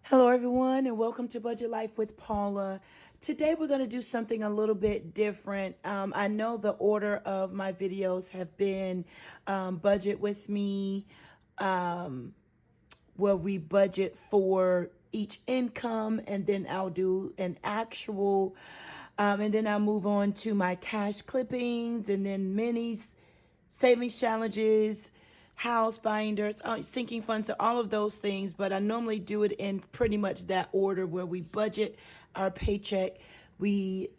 Hello, everyone, and welcome to Budget Life with Paula. Today, we're going to do something a little bit different. I know the order of my videos have been Budget with Me, where we budget for each income, and then I'll do an actual, and then I'll move on to my cash clippings, and then minis, savings challenges, house binders, sinking funds, so all of those things. But I normally do it in pretty much that order where we budget our paycheck. We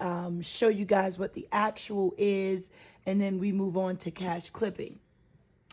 show you guys what the actual is, and then we move on to cash clipping.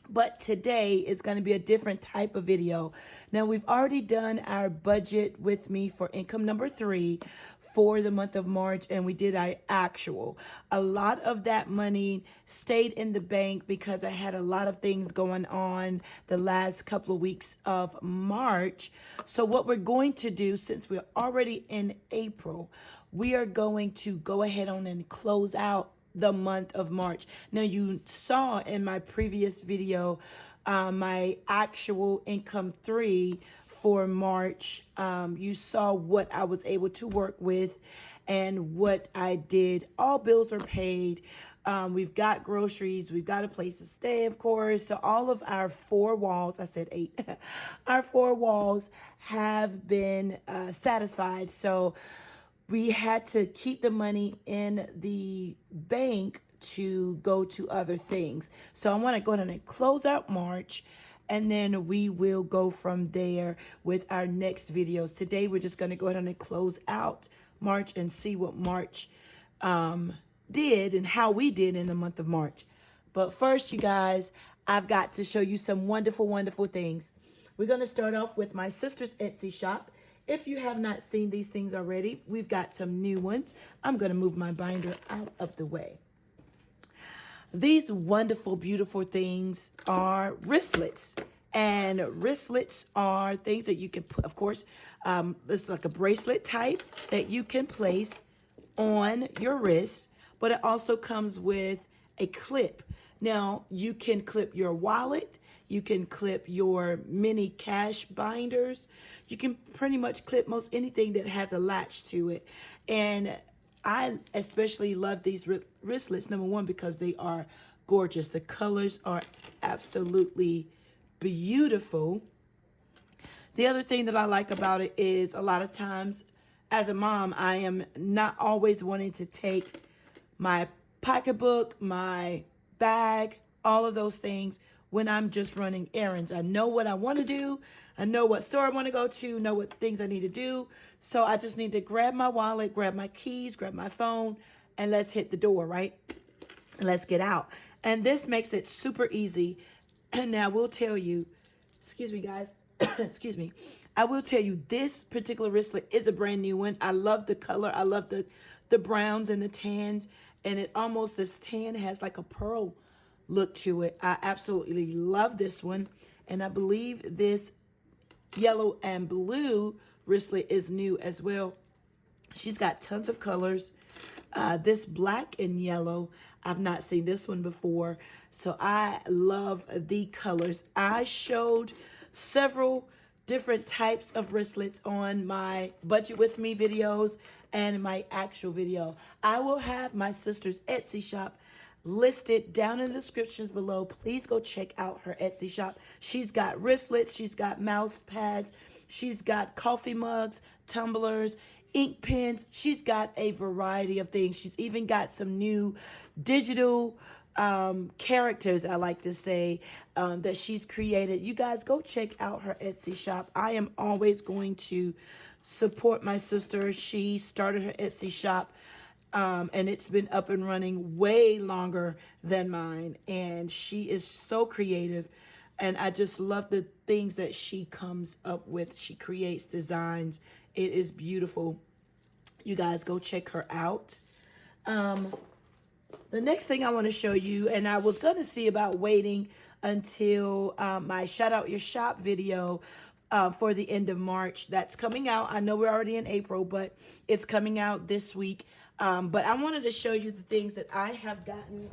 But today is going to be a different type of video. Now, we've already done our budget with me for income number 3 for the month of March, and we did our actual. A lot of that money stayed in the bank because I had a lot of things going on the last couple of weeks of March. So what we're going to do, since we're already in April, we are going to go ahead on and close out the month of March. Now, you saw in my previous video my actual income 3 for March. You saw what I was able to work with and what I did. All bills are paid. We've got groceries. We've got a place to stay, of course. So all of our 4 walls, I said 8, our 4 walls have been satisfied. So we had to keep the money in the bank to go to other things. So I want to go ahead and close out March, and then we will go from there with our next videos. Today, we're just going to go ahead and close out March and see what March did and how we did in the month of March. But first, you guys, I've got to show you some wonderful, wonderful things. We're going to start off with my sister's Etsy shop. If you have not seen these things already, we've got some new ones. I'm going to move my binder out of the way. These wonderful, beautiful things are wristlets. And wristlets are things that you can put, of course, it's like a bracelet type that you can place on your wrist, but it also comes with a clip. Now, you can clip your wallet. You can clip your mini cash binders. You can pretty much clip most anything that has a latch to it. And I especially love these wristlets, number one, because they are gorgeous. The colors are absolutely beautiful. The other thing that I like about it is a lot of times as a mom, I am not always wanting to take my pocketbook, my bag, all of those things when I'm just running errands. I know what I want to do. I know what store I want to go to, know what things I need to do. So I just need to grab my wallet, grab my keys, grab my phone, and let's hit the door, right? And let's get out. And this makes it super easy. And now we'll tell you, excuse me, guys, excuse me. I will tell you this particular wristlet is a brand new one. I love the color. I love the browns and the tans. And it almost, this tan has like a pearl look to it. I absolutely love this one. And I believe this yellow and blue wristlet is new as well. She's got tons of colors. This black and yellow, I've not seen this one before. So I love the colors. I showed several different types of wristlets on my Budget With Me videos and my actual video. I will have my sister's Etsy shop listed down in the descriptions below. Please go check out her Etsy shop. She's got wristlets, she's got mouse pads, she's got coffee mugs, tumblers, ink pens. She's got a variety of things. She's even got some new digital characters, I like to say, that she's created. You guys go check out her Etsy shop. I am always going to support my sister. She started her Etsy shop and it's been up and running way longer than mine. And she is so creative. And I just love the things that she comes up with. She creates designs. It is beautiful. You guys go check her out. The next thing I want to show you, and I was going to see about waiting until my Shout Out Your Shop video for the end of March. That's coming out. I know we're already in April, but it's coming out this week. But I wanted to show you the things that I have gotten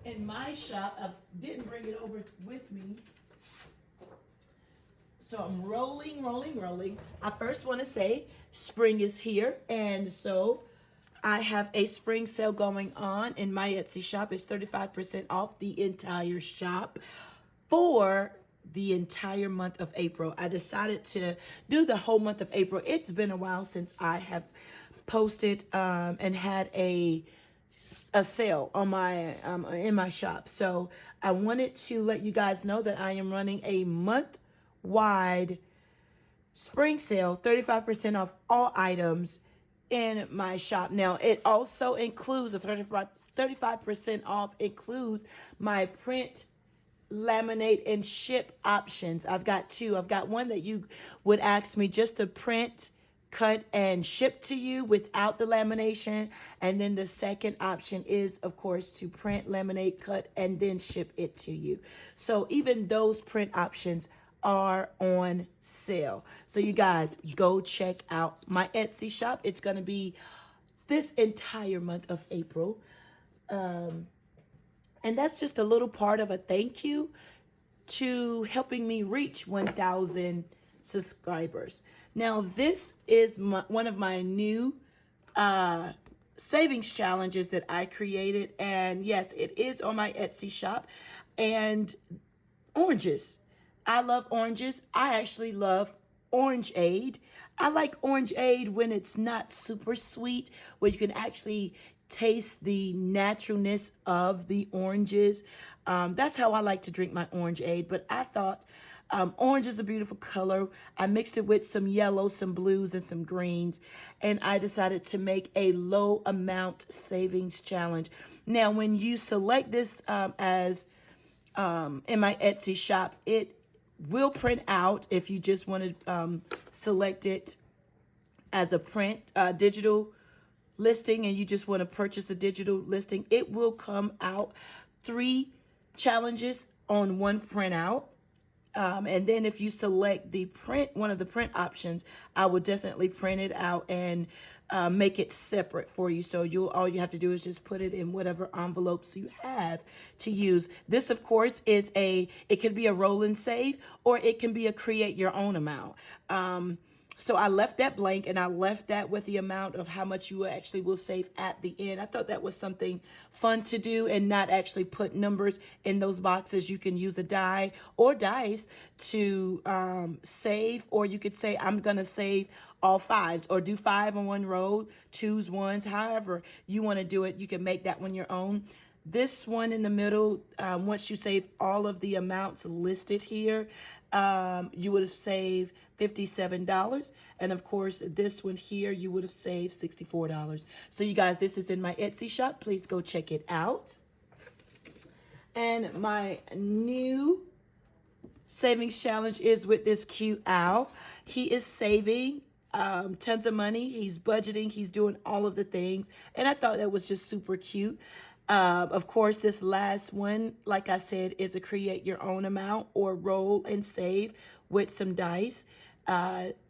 in my shop. I didn't bring it over with me. So I'm rolling. I first want to say spring is here, and so I have a spring sale going on in my Etsy shop. It's 35% off the entire shop for the entire month of April. I decided to do the whole month of April. It's been a while since I have posted and had a sale on my in my shop. So I wanted to let you guys know that I am running a month wide spring sale, 35% off all items in my shop. Now, it also includes a 35% off includes my print, laminate, and ship options. I've got two. I've got one that you would ask me just to print, cut, and ship to you without the lamination. And then the second option is, of course, to print, laminate, cut, and then ship it to you. So even those print options are on sale. So you guys go check out my Etsy shop. It's going to be this entire month of April. And that's just a little part of a thank you to helping me reach 1,000 subscribers. Now, this is one of my new savings challenges that I created. And yes, it is on my Etsy shop. And oranges. I love oranges. I actually love orangeade. I like orangeade when it's not super sweet, where you can actually taste the naturalness of the oranges. That's how I like to drink my orangeade. But I thought orange is a beautiful color. I mixed it with some yellow, some blues, and some greens. And I decided to make a low amount savings challenge. Now, when you select this as in my Etsy shop, it will print out if you just want to select it as a print digital listing and you just want to purchase a digital listing. It will come out 3 challenges on one printout. And then if you select the print, one of the print options, I will definitely print it out and make it separate for you. So all you have to do is just put it in whatever envelopes you have to use. This, of course, it can be a roll and save, or it can be a create your own amount. So I left that blank, and I left that with the amount of how much you actually will save at the end. I thought that was something fun to do and not actually put numbers in those boxes. You can use a die or dice to save, or you could say, I'm going to save all 5s, or do 5 on one row, 2s, 1s, however you want to do it. You can make that one your own. This one in the middle, once you save all of the amounts listed here, you would have saved $57. And of course, this one here, you would have saved $64. So you guys, this is in my Etsy shop. Please go check it out. And my new savings challenge is with this cute owl. He is saving tons of money. He's budgeting. He's doing all of the things. And I thought that was just super cute. Of course, this last one, like I said, is a create your own amount or roll and save with some dice.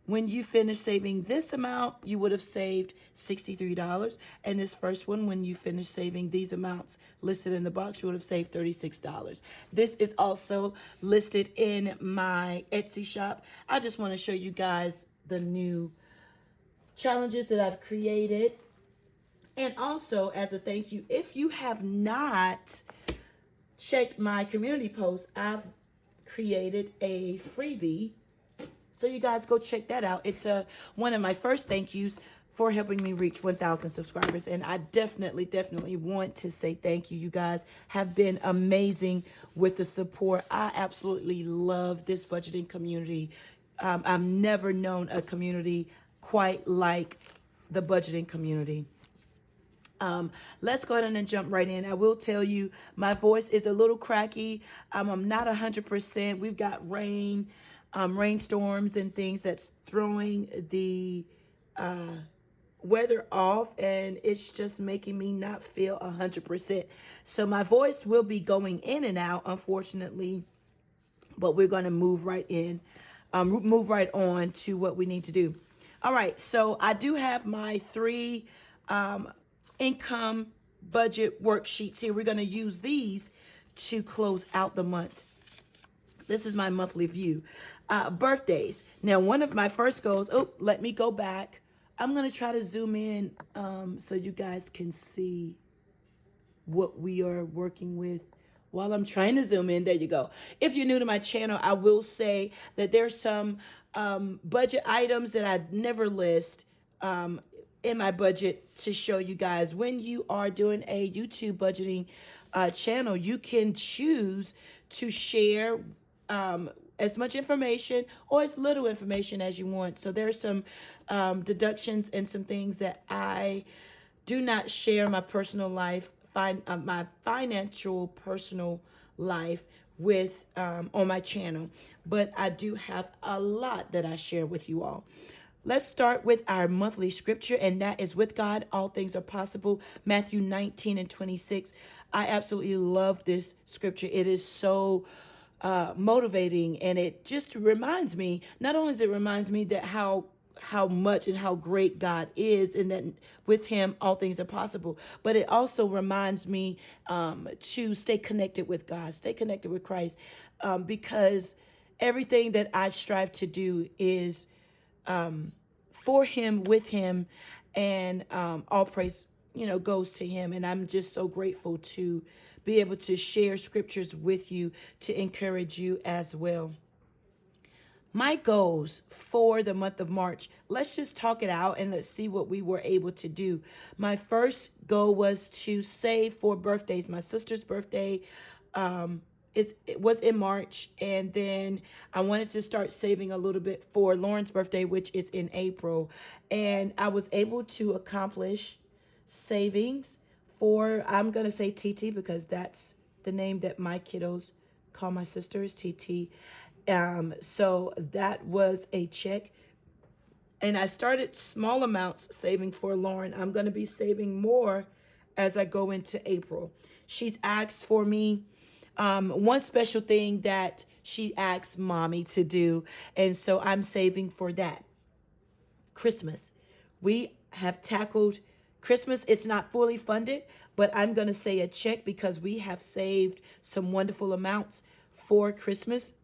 When you finish saving this amount, you would have saved $63. And this first one, when you finish saving these amounts listed in the box, you would have saved $36. This is also listed in my Etsy shop. I just want to show you guys the new challenges that I've created. And also, as a thank you, if you have not checked my community post, I've created a freebie. So you guys go check that out. It's one of my first thank yous for helping me reach 1,000 subscribers. And I definitely want to say thank you. You guys have been amazing with the support. I absolutely love this budgeting community. I've never known a community quite like the budgeting community. Let's go ahead and jump right in. I will tell you, my voice is a little cracky. I'm not 100%. We've got rainstorms and things that's throwing the weather off, and it's just making me not feel 100%. So my voice will be going in and out, unfortunately, but we're going to move right on to what we need to do. All right, so I do have my 3 income budget worksheets here. We're going to use these to close out the month. This is my monthly view. Birthdays. Now, one of my first goals, oh, let me go back. I'm going to try to zoom in so you guys can see what we are working with while I'm trying to zoom in. There you go. If you're new to my channel, I will say that there's some budget items that I never list in my budget to show you guys. When you are doing a YouTube budgeting channel, you can choose to share as much information or as little information as you want. So there's some deductions and some things that I do not share my personal life, my financial personal life with on my channel, but I do have a lot that I share with you all. Let's start with our monthly scripture, and that is with God, all things are possible. Matthew 19:26. I absolutely love this scripture. It is so motivating, and it just reminds me, not only does it reminds me that how much and how great God is, and that with him all things are possible, but it also reminds me to stay connected with God, stay connected with Christ, because everything that I strive to do is for him, with him, and all praise goes to him. And I'm just so grateful to be able to share scriptures with you to encourage you as well. My goals for the month of March, let's just talk it out and let's see what we were able to do. My first goal was to save for birthdays. My sister's birthday it was in March, and then I wanted to start saving a little bit for Lauren's birthday, which is in April. And I was able to accomplish savings for, I'm going to say TT because that's the name that my kiddos call my sister, is TT. So that was a check. And I started small amounts saving for Lauren. I'm going to be saving more as I go into April. She's asked for me one special thing that she asked mommy to do. And so I'm saving for that. Christmas. We have tackled Christmas. It's not fully funded, but I'm going to say a check because we have saved some wonderful amounts for Christmas.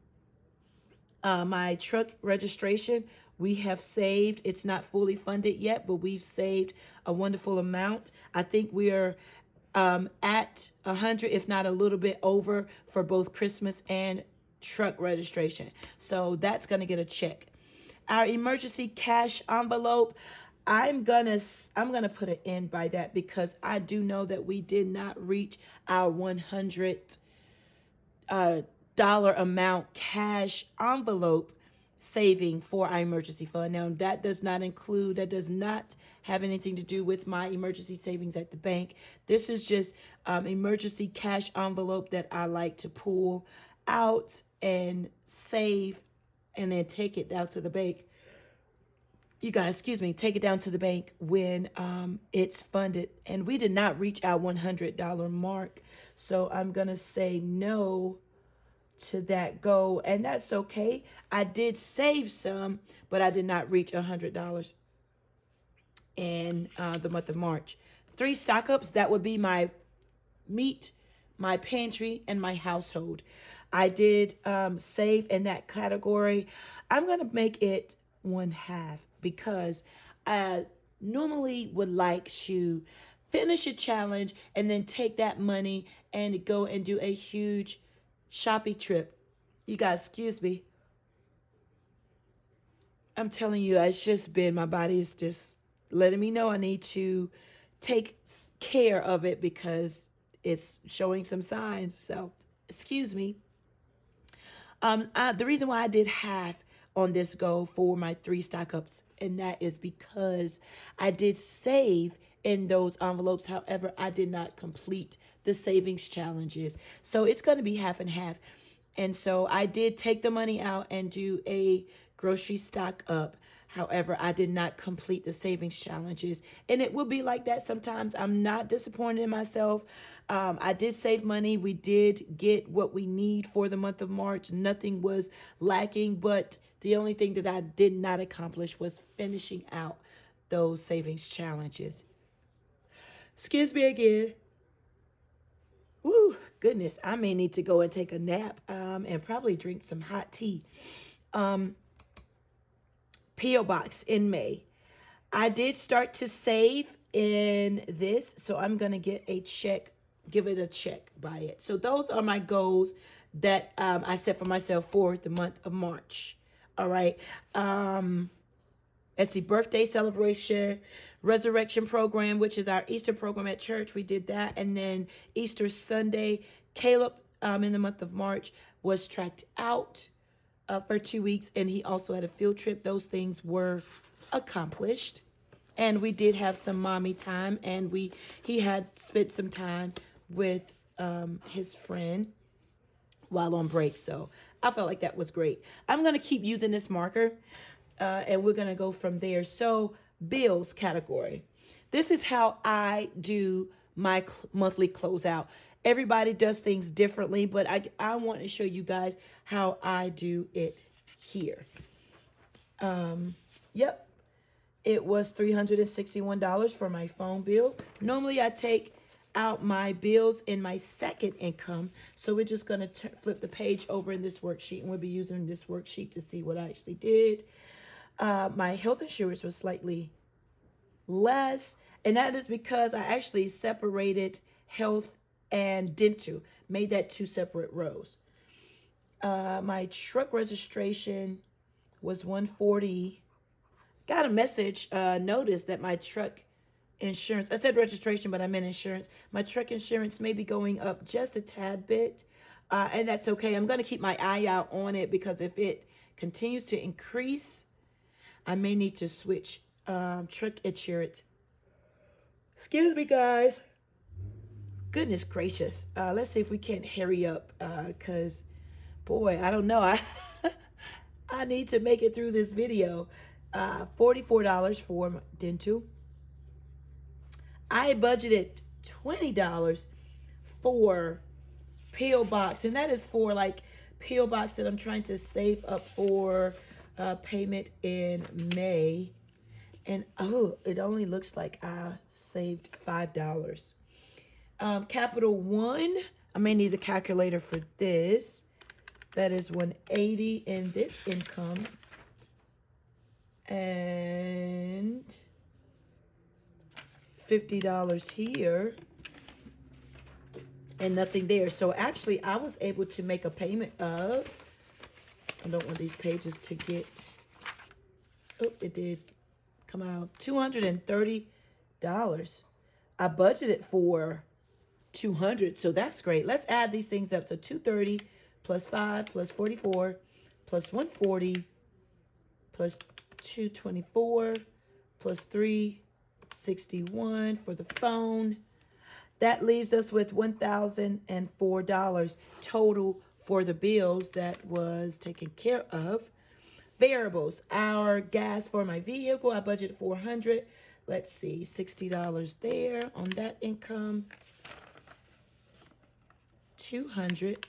My truck registration, we have saved. It's not fully funded yet, but we've saved a wonderful amount. I think we are at 100, if not a little bit over, for both Christmas and truck registration. So that's going to get a check. Our emergency cash envelope, I'm gonna put an end by that because I do know that we did not reach our $100 dollar amount cash envelope saving for our emergency fund. Now that does not have anything to do with my emergency savings at the bank. This is just emergency cash envelope that I like to pull out and save and then take it down to the bank. You guys, take it down to the bank when it's funded. And we did not reach our $100 mark. So I'm going to say no to that goal, and that's okay. I did save some, but I did not reach $100 in the month of March. 3 stock ups, that would be my meat, my pantry, and my household. I did save in that category. I'm going to make it 1/2 because I normally would like to finish a challenge and then take that money and go and do a huge shopping trip. You guys, excuse me. I'm telling you, it's just been, my body is just letting me know I need to take care of it because it's showing some signs. So, excuse me. The reason why I did half on this goal for my 3 stock ups, and that is because I did save in those envelopes. However, I did not complete the savings challenges. So it's going to be half and half. And so I did take the money out and do a grocery stock up. However, I did not complete the savings challenges. And it will be like that sometimes. I'm not disappointed in myself. I did save money. We did get what we need for the month of March. Nothing was lacking, but the only thing that I did not accomplish was finishing out those savings challenges. Excuse me again. Woo, goodness, I may need to go and take a nap and probably drink some hot tea. P.O. box in May. I did start to save in this, so I'm going to get a check, give it a check by it. So those are my goals that I set for myself for the month of March. All right. Let's see, birthday celebration, resurrection program, which is our Easter program at church. We did that. And then Easter Sunday, Caleb in the month of March was tracked out for 2 weeks, and he also had a field trip. Those things were accomplished. And we did have some mommy time, and he had spent some time with his friend while on break. So I felt like that was great. I'm going to keep using this marker, and we're going to go from there. So bills category. This is how I do my monthly closeout. Everybody does things differently, but I want to show you guys how I do it here. Yep. It was $361 for my phone bill. Normally, I take out my bills in my second income. So we're just going to flip the page over in this worksheet, and we'll be using this worksheet to see what I actually did. My health insurance was slightly less, and that is because I actually separated health and dental, made that 2 separate rows. My truck registration was $140. Got a message, notice that my truck insurance, I said registration, but I meant insurance. My truck insurance may be going up just a tad bit, and that's okay. I'm going to keep my eye out on it, because if it continues to increase, I may need to switch truck insurance. Excuse me, guys. Goodness gracious. Let's see if we can't hurry up, because, boy, I don't know. I need to make it through this video. $44 for dental. I budgeted $20 for P.O. box, and that is for like P.O. box that I'm trying to save up for payment in May. And oh, it only looks like I saved $5. Capital One, I may need the calculator for this. That is $180 in this income. And $50 here, and nothing there. So actually, I was able to make a payment of, I don't want these pages to get, oh, it did come out, $230. I budgeted for $200, so that's great. Let's add these things up. So $230 plus 5 plus 44 plus 140 plus 224 plus 361 for the phone. That leaves us with $1,004 total for the bills that was taken care of. Variables, our gas for my vehicle, I budgeted $400. Let's see, $60 there on that income. $200.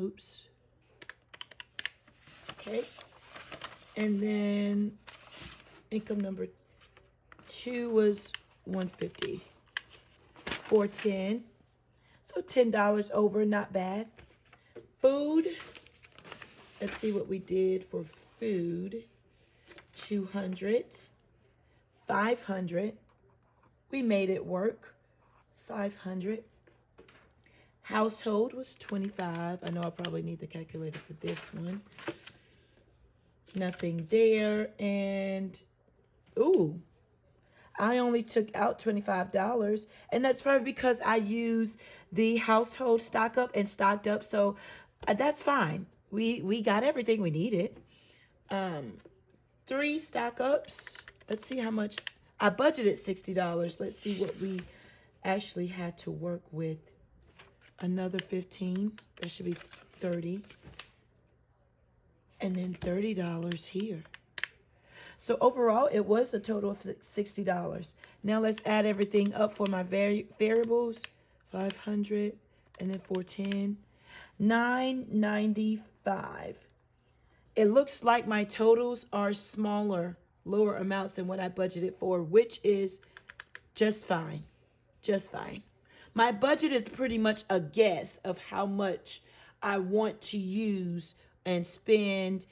Oops. Okay. And then income number 2 was $150. $410. So $10 over, not bad. Food. Let's see what we did for food. $200. $500. We made it work. $500. Household was $25. I know I probably need the calculator for this one. Nothing there. And, ooh, I only took out $25. And that's probably because I used the household stock up and stocked up. So that's fine. We got everything we needed. 3 stock ups. Let's see how much. I budgeted $60. Let's see what we actually had to work with. Another 15. That should be 30. And then $30 here. So overall, it was a total of $60. Now let's add everything up for my variables. 500 and then 410. $995. It looks like my totals are smaller, lower amounts than what I budgeted for, which is just fine. Just fine. My budget is pretty much a guess of how much I want to use and spend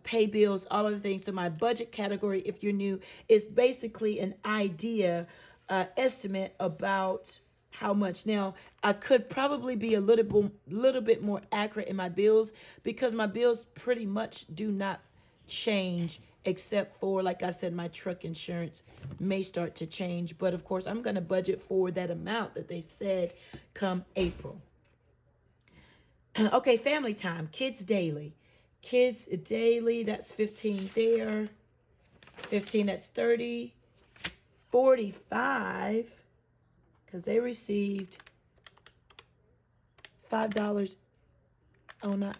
pay bills, all of the things. So my budget category, if you're new, is basically an idea, estimate about how much. Now, I could probably be a little bit more accurate in my bills, because my bills pretty much do not change, except for, like I said, my truck insurance may start to change. But of course, I'm going to budget for that amount that they said come April. Okay, family time, kids daily. Kids daily, that's 15 there. 15, that's 30. 45, because they received $5. Oh, not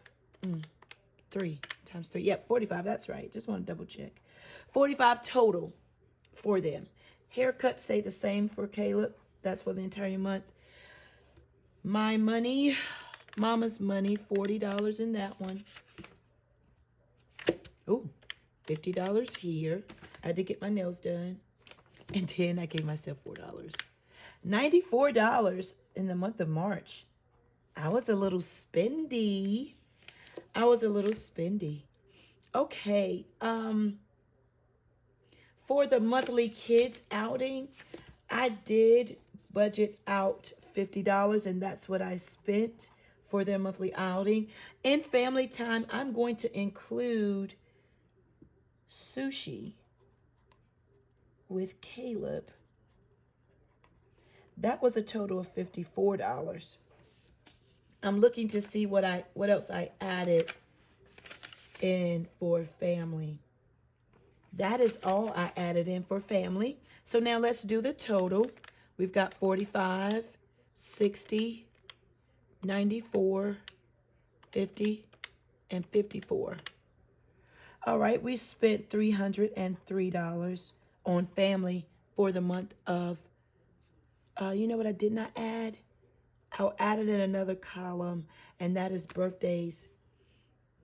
3 times 3. Yep, 45. That's right. Just want to double check. 45 total for them. Haircuts stay the same for Caleb. That's for the entire month. My money, mama's money, $40 in that one. Oh, $50 here. I had to get my nails done. And then I gave myself $4. $94 in the month of March. I was a little spendy. Okay. For the monthly kids outing, I did budget out $50, and that's what I spent for their monthly outing. In family time, I'm going to include sushi with Caleb. That was a total of $54. I'm looking to see what else I added in for family. That is all I added in for family. So now let's do the total. We've got 45, 60, 94, 50, and 54. All right, we spent $303 on family for the month of, you know what I did not add? I added in another column, and that is birthdays.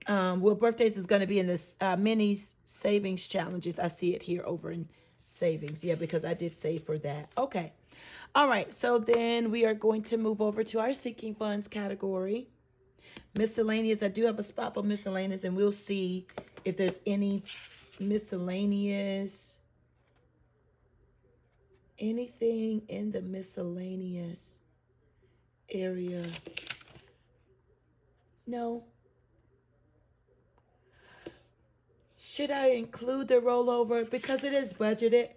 Well, birthdays is going to be in this mini savings challenges. I see it here over in savings. Yeah, because I did save for that. Okay. All right, so then we are going to move over to our seeking funds category. Miscellaneous, I do have a spot for miscellaneous, and we'll see if there's any miscellaneous. Anything in the miscellaneous area? No. Should I include the rollover? Because it is budgeted.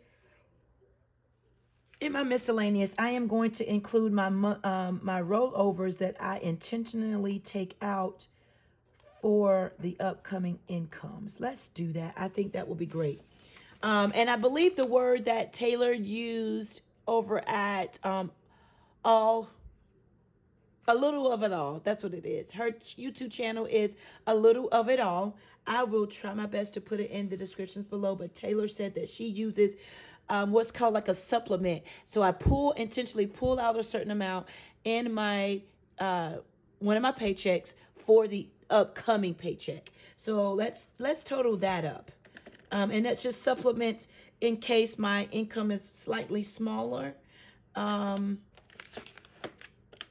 In my miscellaneous, I am going to include my my rollovers that I intentionally take out for the upcoming incomes. Let's do that. I think that will be great. And I believe the word that Taylor used over at a little of it all. That's what it is. Her YouTube channel is A Little of It All. I will try my best to put it in the descriptions below. But Taylor said that she uses what's called like a supplement. So I intentionally pull out a certain amount in my one of my paychecks for the upcoming paycheck. So let's total that up. And that's just supplements in case my income is slightly smaller.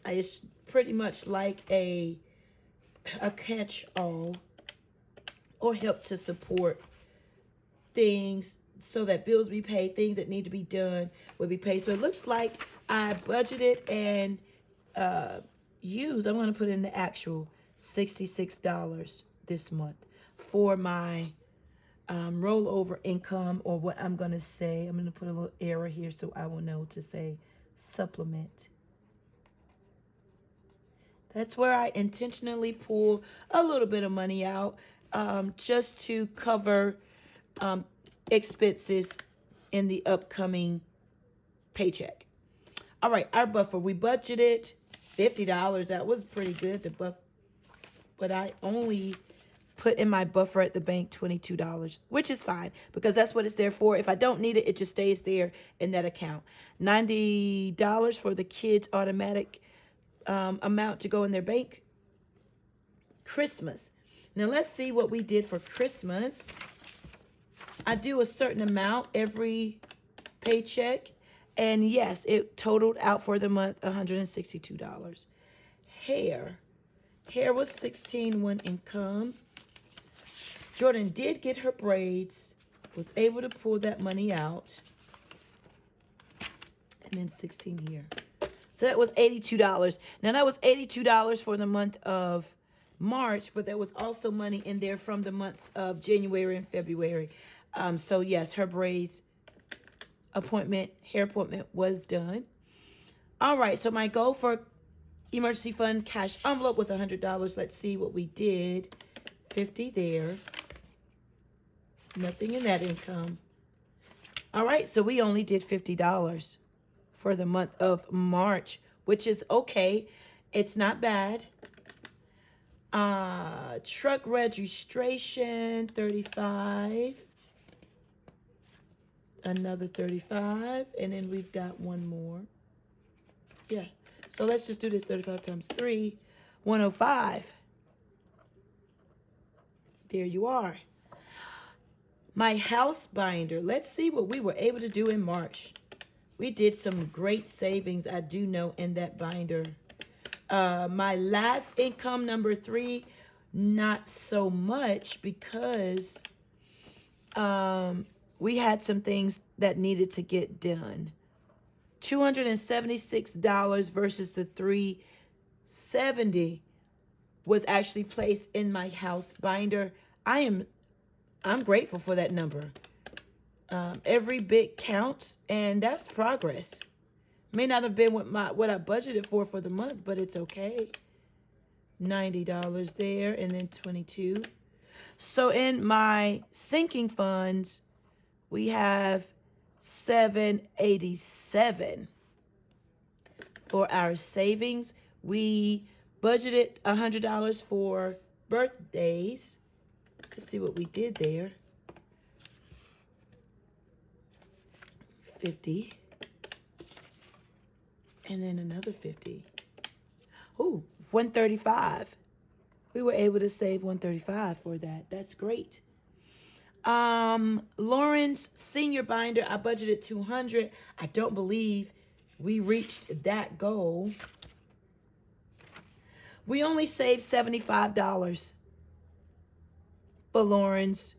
It's pretty much like a catch-all, or help to support things so that bills be paid, things that need to be done will be paid. So it looks like I budgeted and used, I'm going to put in the actual $66 this month for my rollover income, or what I'm going to say. I'm going to put a little error here so I will know to say supplement. That's where I intentionally pull a little bit of money out just to cover expenses in the upcoming paycheck. All right, our buffer. We budgeted $50. That was pretty good, the buff, but I only put in my buffer at the bank $22, which is fine because that's what it's there for. If I don't need it, it just stays there in that account. $90 for the kids' automatic amount to go in their bank. Christmas. Now let's see what we did for Christmas. I do a certain amount every paycheck, and yes, it totaled out for the month $162. Hair was $16 one income. Jordan did get her braids, was able to pull that money out. And then 16 here. So that was $82. Now that was $82 for the month of March, but there was also money in there from the months of January and February. So yes, her braids hair appointment was done. All right, so my goal for emergency fund cash envelope was $100. Let's see what we did. 50 there. Nothing in that income. All right, so we only did $50 for the month of March, which is okay. It's not bad. Truck registration, 35. Another 35. And then we've got one more. Yeah. So let's just do this 35 times 3. 105. There you are. My house binder. Let's see what we were able to do in March. We did some great savings, I do know, in that binder. My last income, number 3, not so much because we had some things that needed to get done. $276 versus the $370 was actually placed in my house binder. I'm grateful for that number. Every bit counts, and that's progress. May not have been what I budgeted for the month, but it's okay. $90 there, and then 22. So in my sinking funds, we have $787 for our savings. We budgeted $100 for birthdays. Let's see what we did there. 50. And then another 50. Ooh, 135. We were able to save 135 for that. That's great. Lauren's senior binder, I budgeted 200. I don't believe we reached that goal. We only saved $75 for Lauren's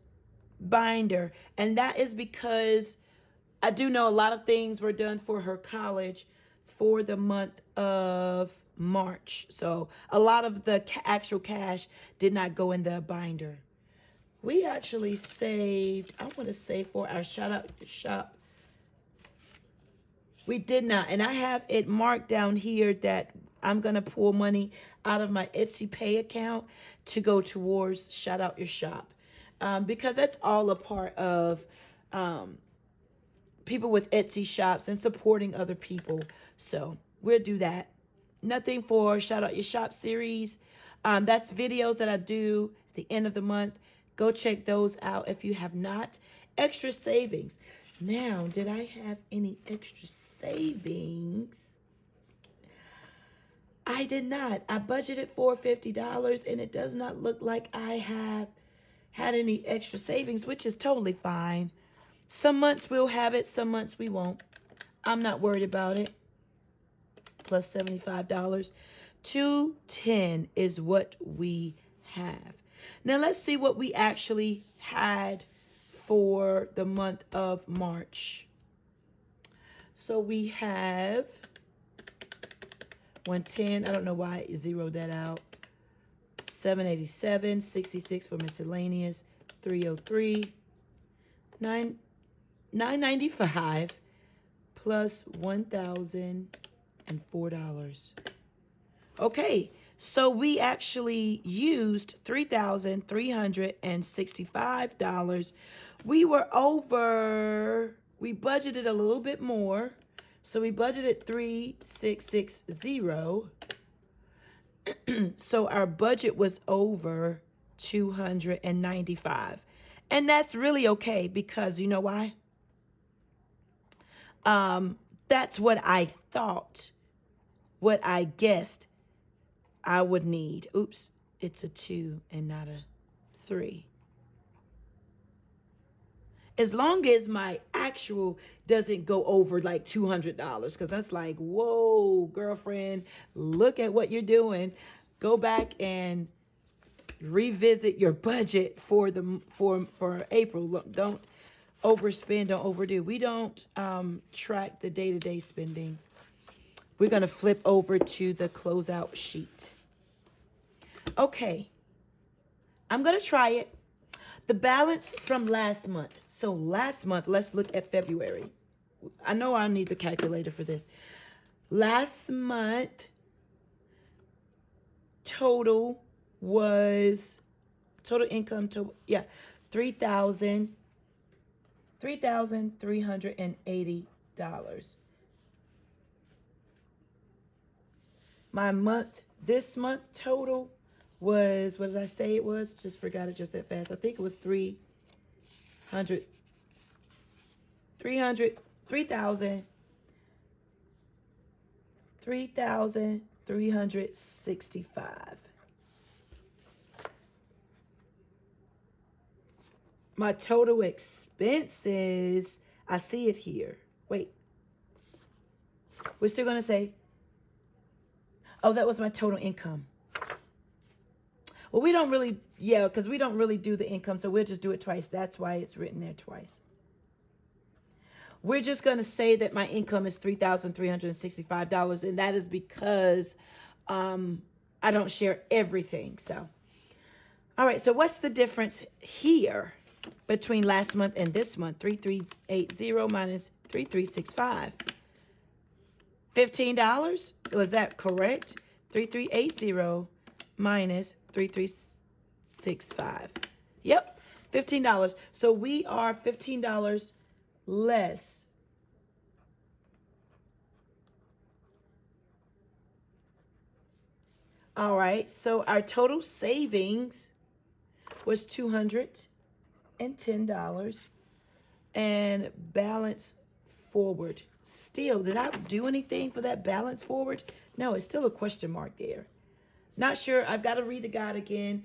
binder. And that is because I do know a lot of things were done for her college for the month of March. So a lot of the actual cash did not go in the binder. We actually saved, I want to say for our shout out shop, we did not. And I have it marked down here that I'm going to pull money out of my Etsy Pay account to go towards shout out your shop. Because that's all a part of people with Etsy shops and supporting other people. So we'll do that. Nothing for shout out your shop series. That's videos that I do at the end of the month. Go check those out if you have not. Extra savings. Now, did I have any extra savings? I did not. I budgeted for $50 and it does not look like I have had any extra savings, which is totally fine. Some months we'll have it, some months we won't. I'm not worried about it. Plus $75. $210 is what we have. Now let's see what we actually had for the month of March. So we have 110. I don't know why I zeroed that out. 787, 66 for miscellaneous, 303, 995 plus $1,004. Okay, so we actually used $3,365. We were over, we budgeted a little bit more. So we budgeted 3,660. So our budget was over 295. And that's really okay because you know why? That's what I thought, what I guessed I would need. Oops, it's a 2 and not a 3. As long as my actual doesn't go over like $200, because that's like, whoa, girlfriend, look at what you're doing. Go back and revisit your budget for April. Look, don't overspend, don't overdo. We don't track the day-to-day spending. We're going to flip over to the closeout sheet. Okay. I'm going to try it. The balance from last month. So last month, let's look at February. I know I need the calculator for this. Last month, total income, $3,380. This month total was, what did I say it was? Just forgot it just that fast. I think it was 3,365. My total expenses, I see it here. Wait. We're still going to say, oh, that was my total income. Well, we don't really, because we don't really do the income, so we'll just do it twice. That's why it's written there twice. We're just going to say that my income is $3,365, and that is because I don't share everything. So, all right, so what's the difference here between last month and this month? 3,380 minus 3,365. $15? Was that correct? 3,380 minus 3,365. Yep, $15. So we are $15 less. All right, so our total savings was $210, and balance forward. Still, did I do anything for that balance forward? No, it's still a question mark there. Not sure. I've got to read the guide again.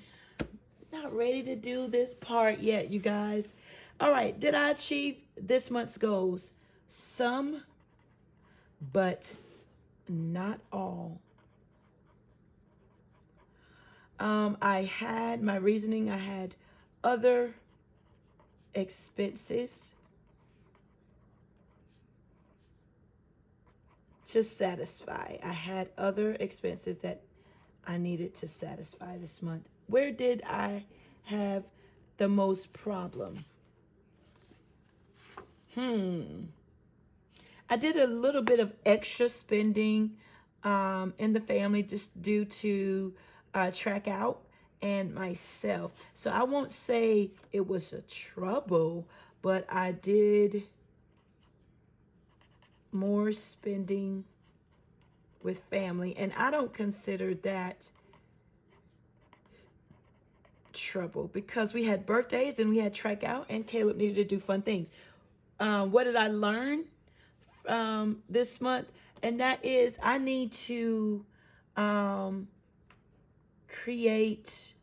Not ready to do this part yet, you guys. All right, did I achieve this month's goals? Some, but not all. I had my reasoning. I had other expenses to satisfy. I had other expenses that I needed to satisfy this month. Where did I have the most problem? I did a little bit of extra spending in the family just due to track out and myself. So I won't say it was a trouble, but I did more spending with family, and I don't consider that trouble because we had birthdays and we had track out, and Caleb needed to do fun things. What did I learn this month? And that is I need to create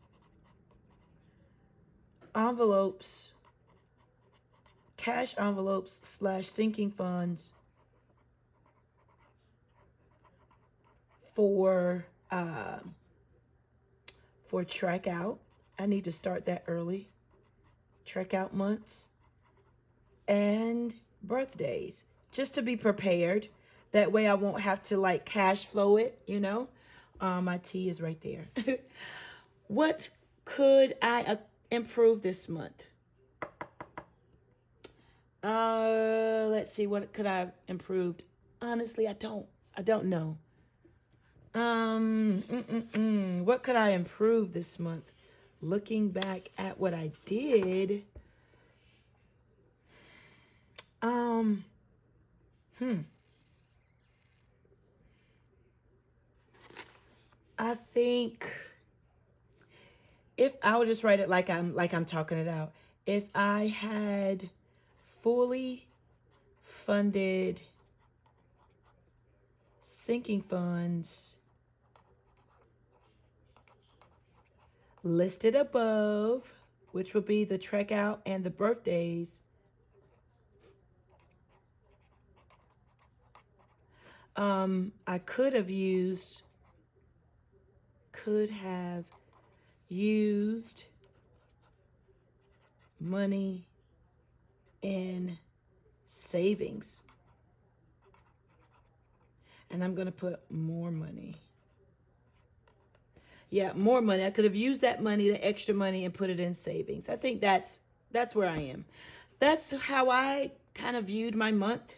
envelopes, cash envelopes / sinking funds for track out. I need to start that early. Track out months and birthdays, just to be prepared. That way I won't have to like cash flow it, you know. My tea is right there. What could I improve this month? Let's see, what could I have improved? Honestly, I don't know. What could I improve this month? Looking back at what I did, I think if I would just write it like I'm talking it out. If I had fully funded sinking funds listed above, which would be the trek out and the birthdays, I could have used money in savings. And I'm going to put more money. Yeah, more money. I could have used that money, the extra money, and put it in savings. I think that's where I am. That's how I kind of viewed my month,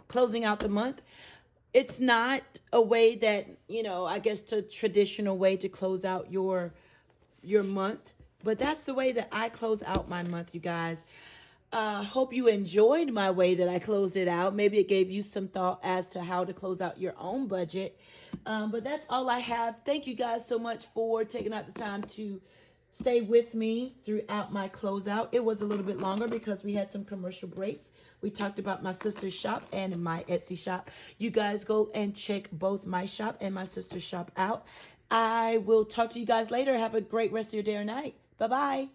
closing out the month. It's not a way that, I guess the traditional way to close out your month, but that's the way that I close out my month, you guys. Hope you enjoyed my way that I closed it out. Maybe it gave you some thought as to how to close out your own budget. But that's all I have. Thank you guys so much for taking out the time to stay with me throughout my closeout. It was a little bit longer because we had some commercial breaks. We talked about my sister's shop and my Etsy shop. You guys go and check both my shop and my sister's shop out. I will talk to you guys later. Have a great rest of your day or night. Bye-bye.